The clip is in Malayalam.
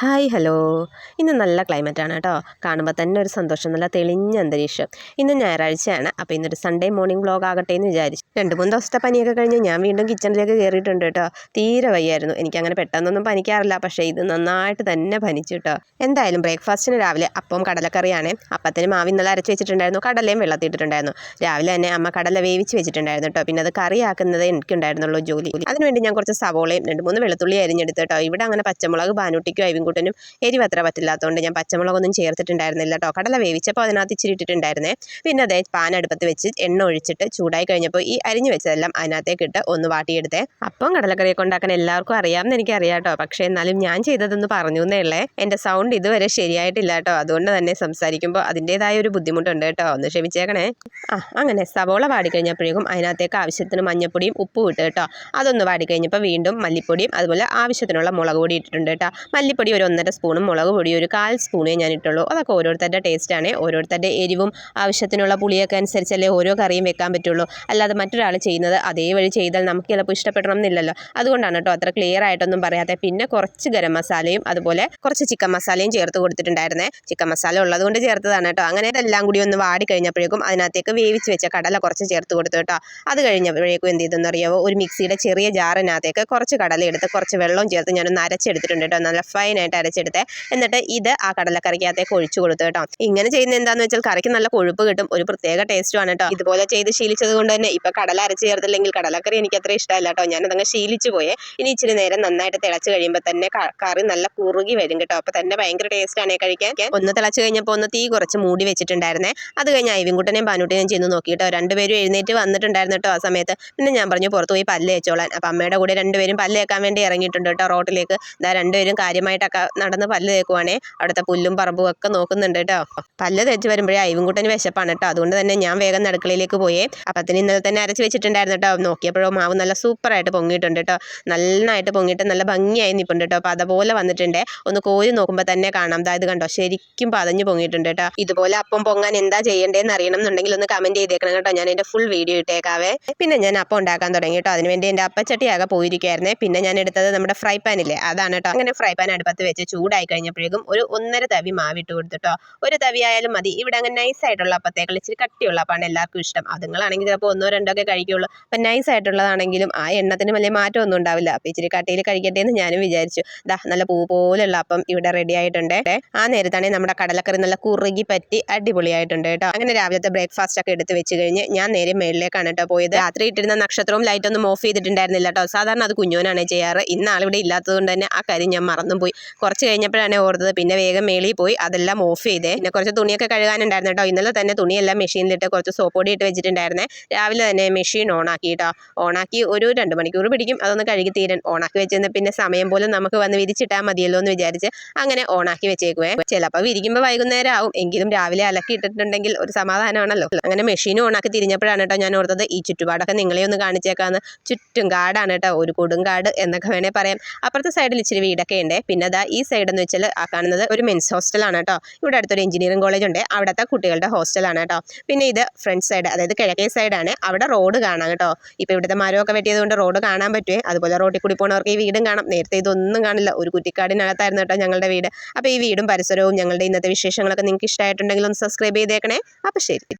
Hi hello. ഇന്ന് നല്ല ക്ലൈമറ്റാണ് കേട്ടോ. കാണുമ്പോൾ തന്നെ ഒരു സന്തോഷം, നല്ല തെളിഞ്ഞ അന്തരീക്ഷം. ഇന്ന് ഞായറാഴ്ചയാണ്. അപ്പോൾ ഇന്നൊരു സൺഡേ മോർണിംഗ് വ്ലോഗ് ആകട്ടെ എന്ന് വിചാരിച്ചു. 2-3 ദിവസത്തെ പനിയൊക്കെ കഴിഞ്ഞ് ഞാൻ വീണ്ടും കിച്ചണിലേക്ക് കയറിയിട്ടുണ്ട് കേട്ടോ. തീരെ വയ്യായിരുന്നു. എനിക്കങ്ങനെ പെട്ടെന്നൊന്നും പനിക്കാറില്ല, പക്ഷേ ഇത് നന്നായിട്ട് തന്നെ പനിച്ചു കേട്ടോ. എന്തായാലും ബ്രേക്ക്ഫാസ്റ്റിന് രാവിലെ അപ്പം കടലക്കറിയാണ്. അപ്പത്തിന് മാവ് ഇന്നലെ അരച്ച് വെച്ചിട്ടുണ്ടായിരുന്നു, കടലയും വെള്ളത്തിയിട്ടിട്ടുണ്ടായിരുന്നു. രാവിലെ തന്നെ അമ്മ കടല വേവിച്ച് വെച്ചിട്ടുണ്ടായിരുന്നു കേട്ടോ. പിന്നെ അത് കറിയാക്കുന്നത് എനിക്കുണ്ടായിരുന്നുള്ളൂ ജോലി. അതിനുവേണ്ടി ഞാൻ കുറച്ച് സവോളയും 2-3 വെളുത്തുള്ളി അരിഞ്ഞെടുത്ത് കേട്ടോ. ഇവിടെ അങ്ങനെ പച്ചമുളക് ബാനൂട്ടിക്കും ഐവിൻകുട്ടനും എരിവ് അത്ര പറ്റില്ലാത്തതുകൊണ്ട് ഞാൻ പച്ചമുളകൊന്നും ചേർത്തിട്ടുണ്ടായിരുന്നില്ല കേട്ടോ. കടല വേവിച്ചപ്പോൾ അതിനകത്ത് ഇച്ചിരി ഇട്ടിട്ടുണ്ടായിരുന്നേ. പിന്നെ അതേ പാൻ അടുപ്പത്ത് വെച്ച് എണ്ണ ഒഴിച്ചിട്ട് ചൂടായി കഴിഞ്ഞപ്പോൾ ഈ അരിഞ്ഞു വെച്ചതെല്ലാം അതിനകത്തേക്ക് ഇട്ട് ഒന്ന് വാട്ടിയെടുത്തേ. അപ്പം കടലക്കറിയൊക്കെ ഉണ്ടാക്കാൻ എല്ലാവർക്കും അറിയാമെന്ന് എനിക്കറിയാം കേട്ടോ. പക്ഷേ എന്നാലും ഞാൻ ചെയ്തതെന്ന് പറഞ്ഞു എന്നേ ഉള്ളേ. എൻ്റെ സൗണ്ട് ഇതുവരെ ശരിയായിട്ടില്ല കേട്ടോ. അതുകൊണ്ട് തന്നെ സംസാരിക്കുമ്പോൾ അതിൻ്റെതായ ഒരു ബുദ്ധിമുട്ടുണ്ട് കേട്ടോ. ഒന്ന് ക്ഷമിച്ചേക്കണേ. അങ്ങനെ സവോള വാടിക്കഴിഞ്ഞപ്പോഴേക്കും അതിനകത്തേക്ക് ആവശ്യത്തിന് മഞ്ഞപ്പൊടിയും ഉപ്പും ഇട്ട് കേട്ടോ. അതൊന്ന് വാടിക്കഴിഞ്ഞപ്പോൾ വീണ്ടും മല്ലിപ്പൊടിയും അതുപോലെ ആവശ്യത്തിനുള്ള മുളക് പൊടി ഇട്ടിട്ടുണ്ട് കേട്ടോ. മല്ലിപ്പൊടി ഒരു 1.5 സ്പൂണും മുളക് പൊടി ഒരു 1/4 സ്പൂണേ ഞാൻ ഇട്ടുള്ളൂ. അതൊക്കെ ഓരോരുത്തരുടെ ടേസ്റ്റാണ്. ഓരോരുത്തരുടെ എരിവും ആവശ്യത്തിനുള്ള പുളിയൊക്കെ അനുസരിച്ചല്ലേ ഓരോ കറിയും വെക്കാൻ പറ്റുള്ളൂ. അല്ലാതെ മറ്റൊരാൾ ചെയ്യുന്നത് അതേ വഴി ചെയ്താൽ നമുക്ക് ചിലപ്പോൾ ഇഷ്ടപ്പെടണം എന്നില്ലല്ലോ. അതുകൊണ്ടാണ് കേട്ടോ അത്ര ക്ലിയർ ആയിട്ടൊന്നും പറയാതെ. പിന്നെ കുറച്ച് ഗരം മസാലയും അതുപോലെ കുറച്ച് ചിക്കൻ മസാലയും ചേർത്ത് കൊടുത്തിട്ടുണ്ടായിരുന്നേ. ചിക്കൻ മസാല ഉള്ളതുകൊണ്ട് ചേർത്തതാണ് കേട്ടോ. അങ്ങനെ ഇതെല്ലാം കൂടി ഒന്ന് വാടി കഴിഞ്ഞപ്പോഴേക്കും അതിനകത്തേക്ക് വേവിച്ച് വെച്ച കടല കുറച്ച് ചേർത്ത് കൊടുത്തു കേട്ടോ. അത് കഴിഞ്ഞപ്പോഴേക്കും എന്ത് ചെയ്തെന്ന് അറിയാവോ, ഒരു മിക്സിയുടെ ചെറിയ ജാറിനകത്തേക്ക് കുറച്ച് കടല എടുത്ത് കുറച്ച് വെള്ളം ചേർത്ത് ഞാനൊന്ന് അരച്ചെടുത്തിട്ടുണ്ട് കേട്ടോ. നല്ല ഫൈനായിട്ട് അരച്ചെടുത്തേ. എന്നിട്ട് ഇത് ആ കടലക്കറിക്കകത്തേക്ക് ഒഴിച്ചു കൊടുത്തു കേട്ടോ. ഇങ്ങനെ ചെയ്യുന്ന എന്താണെന്ന് വെച്ചാൽ കറിക്ക് നല്ല കൊഴുപ്പ് കിട്ടും, ഒരു പ്രത്യേക ടേസ്റ്റുമാണ് കേട്ടോ. ഇതുപോലെ ചെയ്ത് ശീലിച്ചത് കൊണ്ട് തന്നെ ഇപ്പം കടല അരച്ച് ചേർത്തില്ലെങ്കിൽ കടലക്കറി എനിക്ക് അത്ര ഇഷ്ടമല്ല കേട്ടോ. ഞാനതങ്ങ് ശീലിച്ചു പോയേ. ഇനി ഇച്ചിരി നേരം നന്നായിട്ട് തിളച്ച് കഴിയുമ്പോൾ തന്നെ കറി നല്ല കുറുകി വരും കേട്ടോ. അപ്പോൾ തന്നെ ഭയങ്കര ടേസ്റ്റാണ് കഴിക്കാൻ. ഒന്ന് തിളച്ച് കഴിഞ്ഞപ്പോൾ ഒന്ന് തീ കുറച്ച് മൂടി വെച്ചിട്ടുണ്ടായിരുന്നേ. അത് കഴിഞ്ഞ് ഐവിൻകുട്ടനെയും ബാനൂട്ടിനെയും ചെന്ന് നോക്കിയിട്ടോ. രണ്ടുപേരും എഴുന്നേറ്റ് വന്നിട്ടുണ്ടായിരുന്നു കേട്ടോ ആ സമയത്ത്. പിന്നെ ഞാൻ പറഞ്ഞു പുറത്ത് പോയി പല്ല് തേച്ചോളാൻ. അപ്പം അമ്മയുടെ കൂടെ രണ്ടുപേരും പല്ല് തേക്കാൻ വേണ്ടി ഇറങ്ങിയിട്ടുണ്ട് കേട്ടോ റോട്ടിലേക്ക്. ഇതാ രണ്ടുപേരും കാര്യമായിട്ടൊക്കെ നടന്ന് പല്ല് തേക്കുവാണേ. അവിടുത്തെ പുല്ലും പറമ്പും ഒക്കെ നോക്കുന്നുണ്ട് കേട്ടോ. പല്ല് തേച്ച് വരുമ്പോഴേ ഐവിൻകുട്ടന് വിശപ്പാണ് കേട്ടോ. അതുകൊണ്ട് തന്നെ ഞാൻ വേഗം അടുക്കളയിലേക്ക് പോയേ. അപ്പത്തിന് ഇന്നലെ തന്നെ അരച്ച് വെച്ചിട്ടുണ്ടായിരുന്നു കേട്ടോ. നോക്കിയപ്പോഴോ മാവ് നല്ല സൂപ്പറായിട്ട് പൊങ്ങിയിട്ടുണ്ട് കേട്ടോ. നന്നായിട്ട് പൊങ്ങിയിട്ട് നല്ല ഭംഗിയായി നിൽപ്പുണ്ട് കേട്ടോ. അപ്പോൾ അതുപോലെ വന്നിട്ടുണ്ട്. ഒന്ന് കോരി നോക്കുമ്പോൾ തന്നെ കാണാം. അതായത് കണ്ടോ, ശരിക്കും പതഞ്ഞ് പൊങ്ങിയിട്ടുണ്ട് കേട്ടോ. ഇതുപോലെ അപ്പം പൊങ്ങാൻ എന്താ ചെയ്യേണ്ടതെന്ന് അറിയണം എന്നുണ്ടെങ്കിൽ ഒന്ന് കമൻറ്റ് ചെയ്തേക്കണം കേട്ടോ. ഞാൻ എൻ്റെ ഫുൾ വീഡിയോ ഇട്ടേക്കാവേ. പിന്നെ ഞാൻ അപ്പം ഉണ്ടാക്കാൻ തുടങ്ങി കേട്ടോ. അതിനുവേണ്ടി എൻ്റെ അപ്പച്ചട്ടിയാകെ പോയിരിക്കുമായിരുന്നേ. പിന്നെ ഞാൻ എടുത്തത് നമ്മുടെ ഫ്രൈ പാനില്ലേ, അതാണ് കേട്ടോ. അങ്ങനെ ഫ്രൈ പാൻ അടുപ്പത്ത് വെച്ച് ചൂടായി കഴിഞ്ഞപ്പോഴേക്കും ഒരു 1.5 തവി മാവിട്ട് കൊടുത്തിട്ടോ. ഒരു തവി ആയാലും മതി. ഇവിടെ അങ്ങനെ നൈസായിട്ടുള്ള അപ്പത്തേക്കാൾ ഇച്ചിരി കട്ടിയുള്ള അപ്പാണ് എല്ലാവർക്കും ഇഷ്ടം. അതുങ്ങളാണെങ്കിൽ ചിലപ്പോൾ 1-2 ഒക്കെ കഴിക്കുള്ളൂ. അപ്പം നൈസായിട്ടുള്ളതാണെങ്കിലും ആ എണ്ണത്തിന് വലിയ മാറ്റമൊന്നും ഉണ്ടാവില്ല. അപ്പോൾ ഇച്ചിരി കട്ടിയിൽ കഴിക്കട്ടെ എന്ന് ഞാനും വിചാരിച്ചു. നല്ല പൂ പോലുള്ള അപ്പം ഇവിടെ റെഡി ആയിട്ടുണ്ട്. ആ നേരത്താണെങ്കിൽ നമ്മുടെ കടലക്കറി നല്ല കുറുകി പറ്റി അടിപൊളിയായിട്ടുണ്ട് കേട്ടോ. അങ്ങനെ രാവിലത്തെ ബ്രേക്ക്ഫാസ്റ്റ് ഒക്കെ എടുത്ത് വെച്ച് കഴിഞ്ഞ് ഞാൻ നേരെ മേളിലേക്കാണ് കേട്ടോ പോയത്. രാത്രി ഇട്ടിരുന്ന നക്ഷത്രവും ലൈറ്റൊന്നും ഓഫ് ചെയ്തിട്ടുണ്ടായിരുന്നില്ല കേട്ടോ. സാധാരണ അത് കുഞ്ഞോനാണ് ചെയ്യാറ്. ഇന്ന് ആളിവിടെ ഇല്ലാത്തത് കൊണ്ട് തന്നെ ആ കാര്യം ഞാൻ മറന്നും പോയി. കുറച്ച് കഴിഞ്ഞപ്പോഴാണ് ഓർത്തത്. പിന്നെ വേഗം മേളിൽ പോയി അതെല്ലാം ഓഫ് ചെയ്തേ. പിന്നെ കുറച്ച് തുണിയൊക്കെ കഴുകാനുണ്ടായിരുന്നു കേട്ടോ. ഇന്നലെ തന്നെ തുണിയെല്ലാം മെഷീനിലിട്ട് കുറച്ച് സോപ്പ് പൊടി ഇട്ട് വെച്ചിട്ടുണ്ടായിരുന്നേ. രാവിലെ തന്നെ മെഷീൻ ഓണാക്കി കേട്ടോ. ഓണാക്കി ഒരു 2 മണിക്കൂർ പിടിക്കും അതൊന്ന് കഴുകി തീരാൻ. ഓണാക്കി വെച്ചിരുന്ന പിന്നെ സമയം പോലും നമുക്ക് വന്ന് വിരിച്ചിട്ടാൽ മതിയല്ലോ എന്ന് വിചാരിച്ച് അങ്ങനെ ഓണാക്കി വെച്ചേക്കുവേ. ചിലപ്പോൾ വിരിക്കുമ്പോൾ വൈകുന്നേരം ആവും, എങ്കിലും രാവിലെ അലക്കി ഇട്ടിട്ടുണ്ടെങ്കിൽ ഒരു സമാധാനമാണല്ലോ. അങ്ങനെ മെഷീൻ ഓണാക്കി തിരിഞ്ഞപ്പോഴാണ് കേട്ടോ ഞാൻ ഓർത്തത് ഈ ചുറ്റുപാടൊക്കെ നിങ്ങളെ ഒന്ന് കാണിച്ചേക്കാന്ന്. ചുറ്റും കാടാണ് കേട്ടോ, ഒരു കൊടുങ്കാട് എന്നൊക്കെ വേണേൽ പറയാം. അപ്പുറത്തെ സൈഡിൽ ഇച്ചിരി വീടൊക്കെ ഉണ്ട്. പിന്നെ അതാ ഈ സൈഡ് എന്ന് വെച്ചാൽ ആ കാണുന്നത് ഒരു മെൻസ് ഹോസ്റ്റലാണ് കേട്ടോ. ഇവിടെ അടുത്തൊരു എഞ്ചിനീയറിംഗ് കോളേജ് ഉണ്ട്, അവിടുത്തെ കുട്ടികളുടെ ഹോസ്റ്റലാണ് കേട്ടോ. പിന്നെ ഇത് ഫ്രണ്ട് സൈഡ്, അതായത് കിഴക്കേ സൈഡാണ്. അവിടെ റോഡ് കാണാം കേട്ടോ. ഇപ്പോൾ ഇവിടുത്തെ മരമൊക്കെ വെട്ടിയത് കൊണ്ട് റോഡ് കാണാൻ പറ്റുമേ. അതുപോലെ റോഡിൽ കൂടി പോകുന്നവർക്ക് ഈ വീടും കാണാം. നേരത്തെ ഇതൊന്നും കാണില്ല, ഒരു കുറ്റിക്കാടിനകത്തായിരുന്നു കേട്ടോ ഞങ്ങളുടെ വീട്. അപ്പോൾ ഈ വീടും പരിസരവും ഞങ്ങളുടെ ഇന്നത്തെ വിശേഷങ്ങളൊക്കെ നിങ്ങൾക്ക് ഇഷ്ടമായിട്ടുണ്ടെങ്കിൽ ഒന്ന് സബ്സ്ക്രൈബ് ചെയ്തേക്കണേ. അപ്പോൾ ശരി.